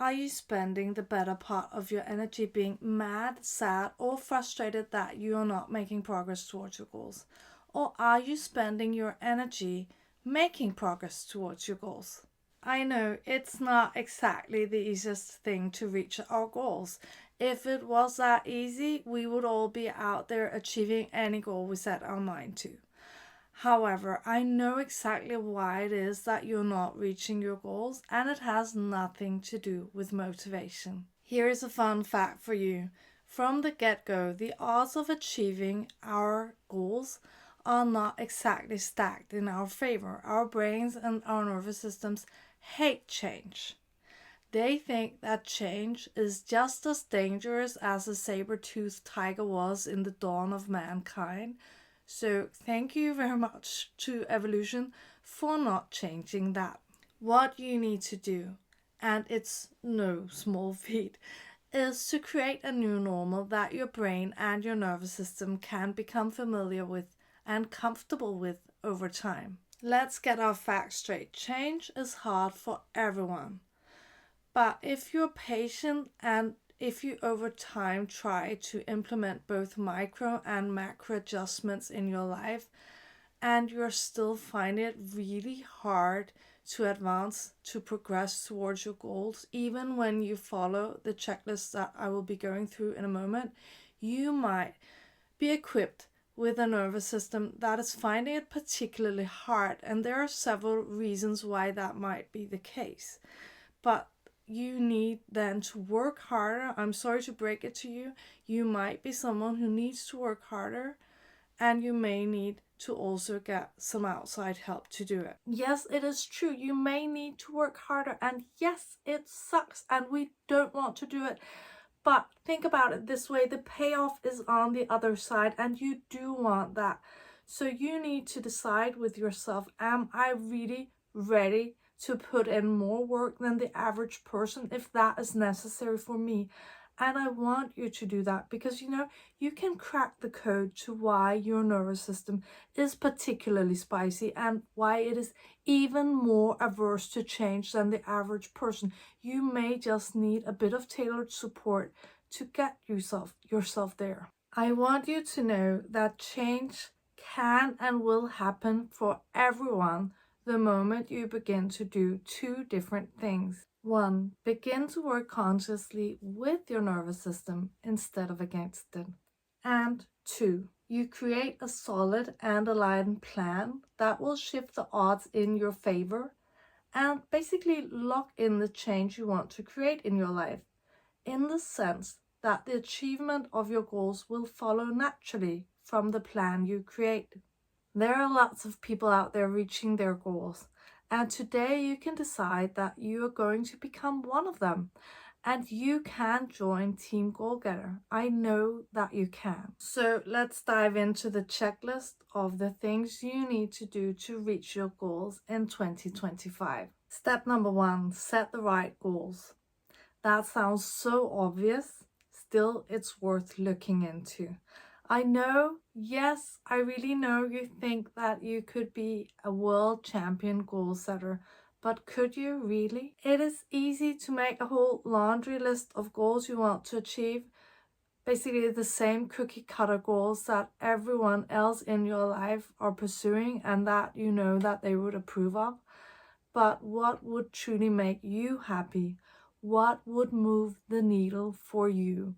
Are you spending the better part of your energy being mad, sad, or frustrated that you are not making progress towards your goals? Or are you spending your energy making progress towards your goals? I know it's not exactly the easiest thing to reach our goals. If it was that easy, we would all be out there achieving any goal we set our mind to. However, I know exactly why it is that you're not reaching your goals, and it has nothing to do with motivation. Here is a fun fact for you. From the get go, the odds of achieving our goals are not exactly stacked in our favor. Our brains and our nervous systems hate change. They think that change is just as dangerous as a saber-toothed tiger was in the dawn of mankind. So, thank you very much to evolution for not changing that. What you need to do, and it's no small feat, is to create a new normal that your brain and your nervous system can become familiar with and comfortable with over time. Let's get our facts straight. Change is hard for everyone. But if you're patient and if you over time try to implement both micro and macro adjustments in your life, and you're still finding it really hard to advance, to progress towards your goals, even when you follow the checklist that I will be going through in a moment, you might be equipped with a nervous system that is finding it particularly hard. And there are several reasons why that might be the case. But you need then to work harder. I'm sorry to break it to you. You might be someone who needs to work harder, and you may need to also get some outside help to do it. Yes, it is true. You may need to work harder, and yes, it sucks, and we don't want to do it. But think about it this way, the payoff is on the other side, and you do want that. So you need to decide with yourself, am I really ready to put in more work than the average person if that is necessary for me? And I want you to do that because you can crack the code to why your nervous system is particularly spicy and why it is even more averse to change than the average person. You may just need a bit of tailored support to get yourself there. I want you to know that change can and will happen for everyone the moment you begin to do two different things. One, begin to work consciously with your nervous system instead of against it. And two, you create a solid and aligned plan that will shift the odds in your favor and basically lock in the change you want to create in your life, in the sense that the achievement of your goals will follow naturally from the plan you create. There are lots of people out there reaching their goals, and today you can decide that you are going to become one of them. And you can join Team Goal Getter. I know that you can. So let's dive into the checklist of the things you need to do to reach your goals in 2025. Step number 1, set the right goals. That sounds so obvious, still it's worth looking into. I know, yes, I really know you think that you could be a world champion goal setter, but could you really? It is easy to make a whole laundry list of goals you want to achieve, basically the same cookie cutter goals that everyone else in your life are pursuing and that you know that they would approve of. But what would truly make you happy? What would move the needle for you?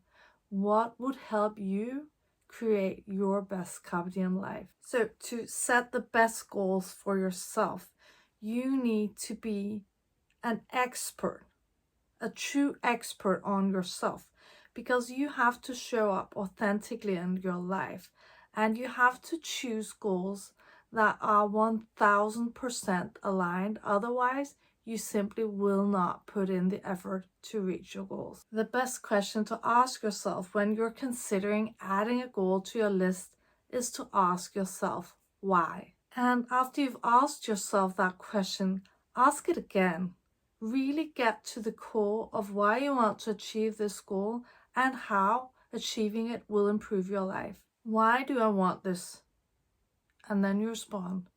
What would help you create your best Kabadian life? So to set the best goals for yourself, you need to be an expert, a true expert on yourself, because you have to show up authentically in your life and you have to choose goals that are 1000% aligned. Otherwise, you simply will not put in the effort to reach your goals. The best question to ask yourself when you're considering adding a goal to your list is to ask yourself, why? And after you've asked yourself that question, ask it again. Really get to the core of why you want to achieve this goal and how achieving it will improve your life. Why do I want this? And then you respond,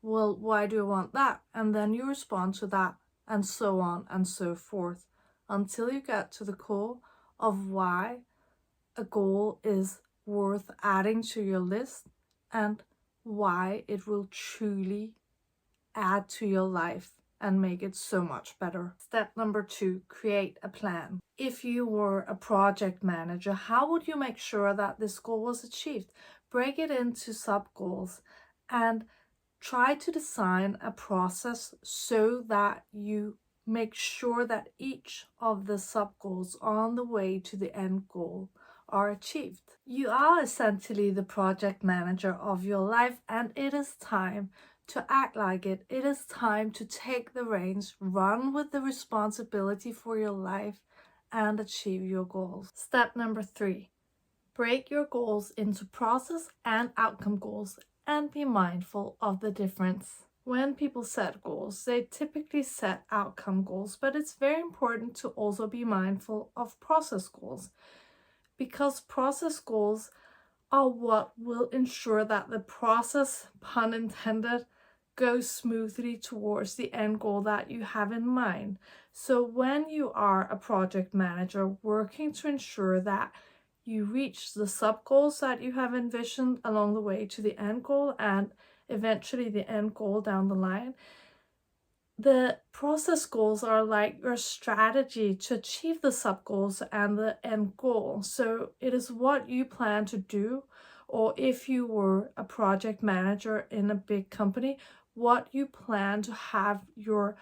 well, why do I want that? And then you respond to that, and so on and so forth, until you get to the core of why a goal is worth adding to your list and why it will truly add to your life and make it so much better. Step number 2, create a plan. If you were a project manager, how would you make sure that this goal was achieved? Break it into sub goals and try to design a process so that you make sure that each of the sub goals on the way to the end goal are achieved. You are essentially the project manager of your life, and it is time to act like it. It is time to take the reins, run with the responsibility for your life, and achieve your goals. Step number 3, break your goals into process and outcome goals and be mindful of the difference. When people set goals, they typically set outcome goals, but it's very important to also be mindful of process goals, because process goals are what will ensure that the process, pun intended, goes smoothly towards the end goal that you have in mind. So when you are a project manager working to ensure that you reach the sub goals that you have envisioned along the way to the end goal and eventually the end goal down the line, the process goals are like your strategy to achieve the sub goals and the end goal. So it is what you plan to do, or if you were a project manager in a big company, what you plan to have your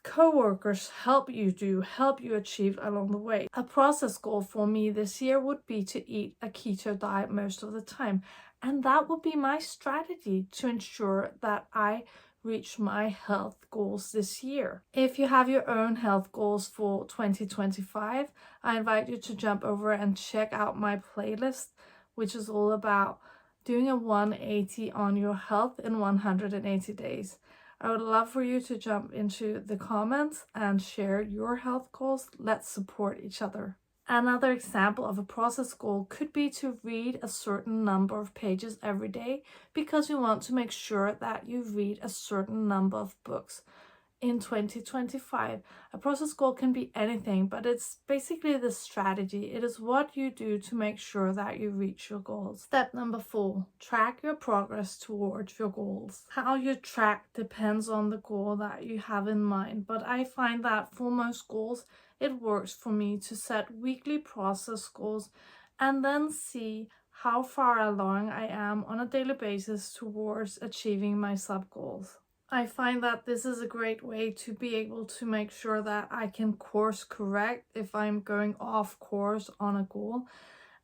co-workers help you do, help you achieve along the way. A process goal for me this year would be to eat a keto diet most of the time. And that would be my strategy to ensure that I reach my health goals this year. If you have your own health goals for 2025, I invite you to jump over and check out my playlist, which is all about doing a 180 on your health in 180 days. I would love for you to jump into the comments and share your health goals. Let's support each other. Another example of a process goal could be to read a certain number of pages every day because you want to make sure that you read a certain number of books in 2025. A process goal can be anything, but it's basically the strategy. It is what you do to make sure that you reach your goals. Step number 4, track your progress towards your goals. How you track depends on the goal that you have in mind, but I find that for most goals, it works for me to set weekly process goals and then see how far along I am on a daily basis towards achieving my sub goals. I find that this is a great way to be able to make sure that I can course correct if I'm going off course on a goal.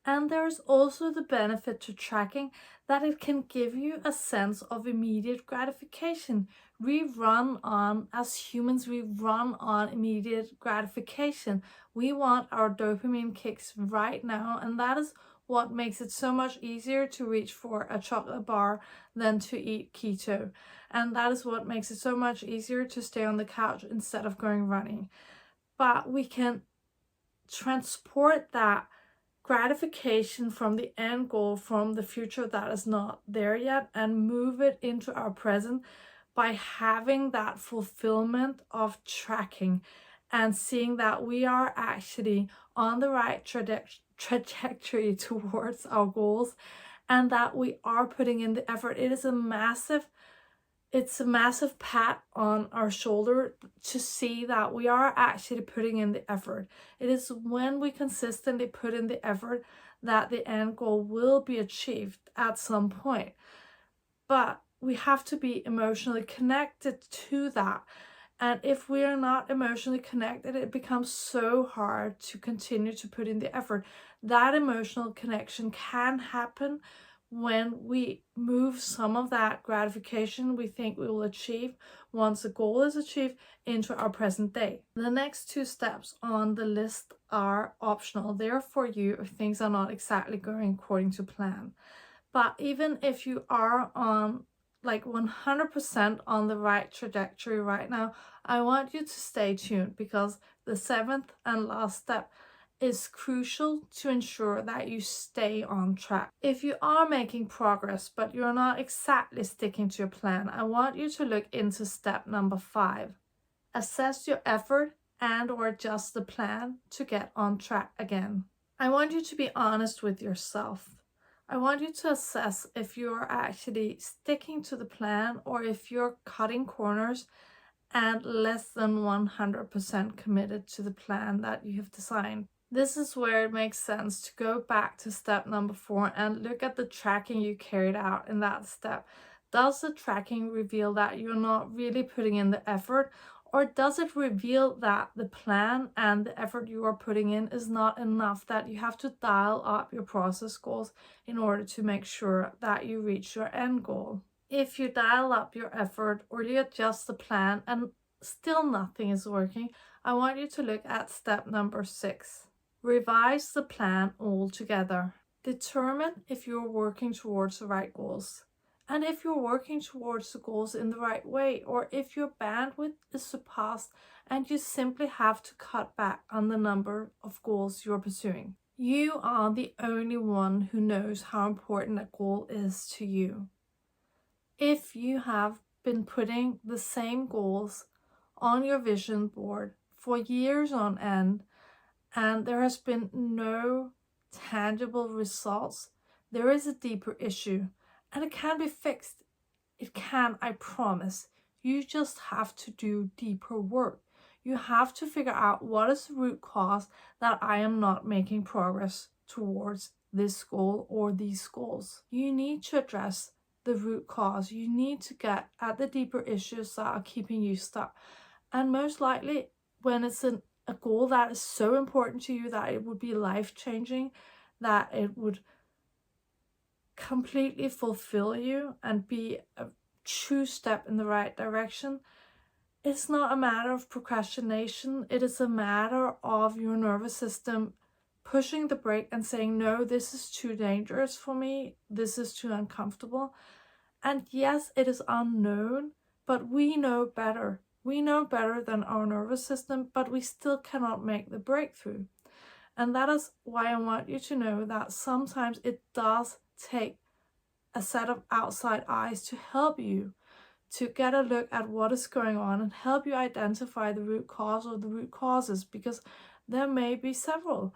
And there's also the benefit to tracking that it can give you a sense of immediate gratification. As humans, we run on immediate gratification. We want our dopamine kicks right now, and that is what makes it so much easier to reach for a chocolate bar than to eat keto. And that is what makes it so much easier to stay on the couch instead of going running. But we can transport that gratification from the end goal, from the future that is not there yet, and move it into our present by having that fulfillment of tracking and seeing that we are actually on the right trajectory towards our goals and that we are putting in the effort. It's a massive pat on our shoulder to see that we are actually putting in the effort. It is when we consistently put in the effort that the end goal will be achieved at some point. But we have to be emotionally connected to that. And if we are not emotionally connected, it becomes so hard to continue to put in the effort. That emotional connection can happen when we move some of that gratification we think we will achieve once the goal is achieved into our present day. The next 2 steps on the list are optional. They're for you if things are not exactly going according to plan. But even if you are on 100% on the right trajectory right now, I want you to stay tuned because the 7th and last step is crucial to ensure that you stay on track. If you are making progress but you're not exactly sticking to your plan, I want you to look into step number 5. Assess your effort and or adjust the plan to get on track again. I want you to be honest with yourself. I want you to assess if you're actually sticking to the plan or if you're cutting corners and less than 100% committed to the plan that you have designed. This is where it makes sense to go back to step number 4 and look at the tracking you carried out in that step. Does the tracking reveal that you're not really putting in the effort, or does it reveal that the plan and the effort you are putting in is not enough, that you have to dial up your process goals in order to make sure that you reach your end goal? If you dial up your effort or you adjust the plan and still nothing is working, I want you to look at step number 6. Revise the plan altogether. Determine if you're working towards the right goals and if you're working towards the goals in the right way, or if your bandwidth is surpassed and you simply have to cut back on the number of goals you're pursuing. You are the only one who knows how important a goal is to you. If you have been putting the same goals on your vision board for years on end and there has been no tangible results, there is a deeper issue and it can be fixed. It can, I promise. You just have to do deeper work. You have to figure out what is the root cause that I am not making progress towards this goal or these goals. You need to address the root cause. You need to get at the deeper issues that are keeping you stuck. And most likely, when it's a goal that is so important to you that it would be life-changing, that it would completely fulfill you and be a true step in the right direction, it's not a matter of procrastination. It is a matter of your nervous system pushing the brake and saying, no, this is too dangerous for me. This is too uncomfortable. And yes, it is unknown, but we know better. We know better than our nervous system, but we still cannot make the breakthrough. And that is why I want you to know that sometimes it does take a set of outside eyes to help you to get a look at what is going on and help you identify the root cause or the root causes, because there may be several.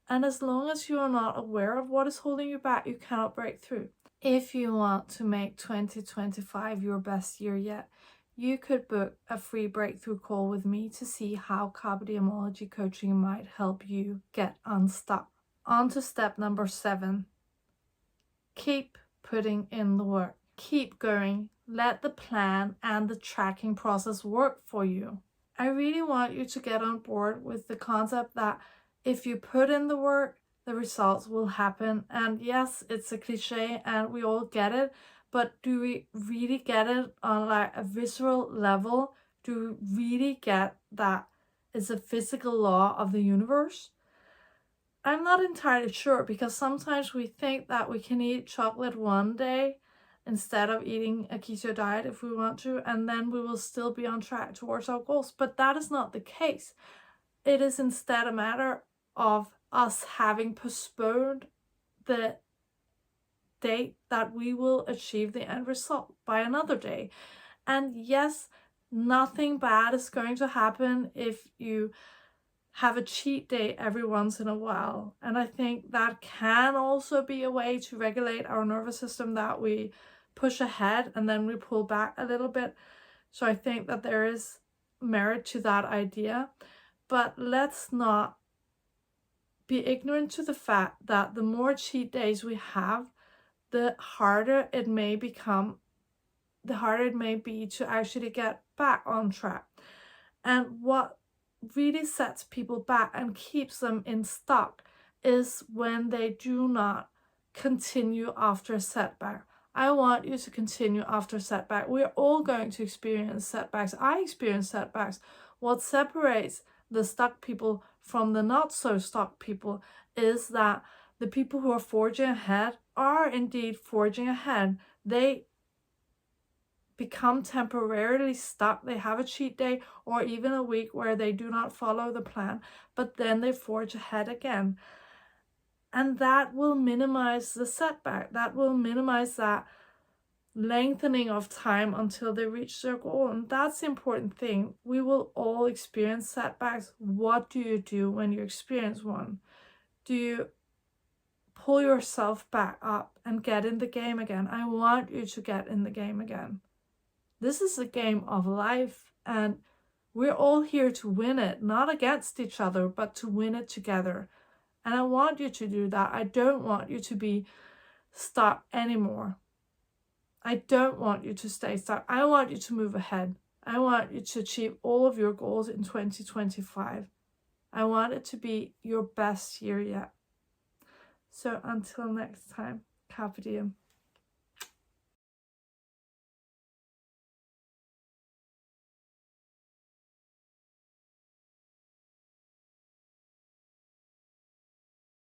And as long as you are not aware of what is holding you back, you cannot break through. If you want to make 2025 your best year yet, you could book a free breakthrough call with me to see how Carpe Diemology coaching might help you get unstuck. On to step number 7. Keep putting in the work. Keep going. Let the plan and the tracking process work for you. I really want you to get on board with the concept that if you put in the work, the results will happen. And yes, it's a cliche and we all get it, but do we really get it on like a visceral level? Do we really get that it's a physical law of the universe? I'm not entirely sure, because sometimes we think that we can eat chocolate one day instead of eating a keto diet if we want to, and then we will still be on track towards our goals. But that is not the case. It is instead a matter of us having postponed the date that we will achieve the end result by another day. And yes, nothing bad is going to happen if you have a cheat day every once in a while. And I think that can also be a way to regulate our nervous system, that we push ahead and then we pull back a little bit. So I think that there is merit to that idea. But let's not be ignorant to the fact that the more cheat days we have, the harder it may become, the harder it may be to actually get back on track. And what really sets people back and keeps them in stuck is when they do not continue after a setback. I want you to continue after a setback. We're all going to experience setbacks. I experience setbacks. What separates the stuck people from the not so stuck people is that the people who are forging ahead are indeed forging ahead. They become temporarily stuck. They have a cheat day or even a week where they do not follow the plan, but then they forge ahead again. And that will minimize the setback. That will minimize that lengthening of time until they reach their goal. And that's the important thing. We will all experience setbacks. What do you do when you experience one? Do you pull yourself back up and get in the game again? I want you to get in the game again. This is a game of life, and we're all here to win it, not against each other, but to win it together. And I want you to do that. I don't want you to be stuck anymore. I don't want you to stay stuck. I want you to move ahead. I want you to achieve all of your goals in 2025. I want it to be your best year yet. So until next time, Carpe Diem.